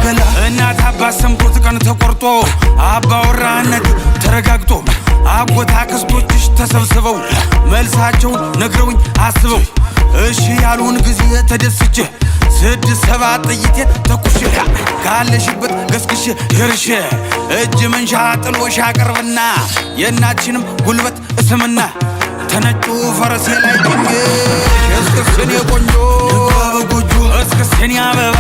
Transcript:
ገላ እናት አባት ሰምቶት ቀን ተቆርጦ አባወራነት ተረጋግጦ አጎት አክስቶችሽ ተሰብስበው መልሳቸው ነግረውኝ አስበው እሺ ያሉን ጊዜ ተደስቼ 6-7 ጥይቴ ተኩሼ ካለሽበት ገስግሼ ደርሼ እጅ መንሻ ጥሎሽ አቅርብና የእናትሽንም ጉልበት እስምና ተነጩ ፈረሴ ላይ ጭኜ እስክስኔ ቆንጆ እስክስኔ አበባ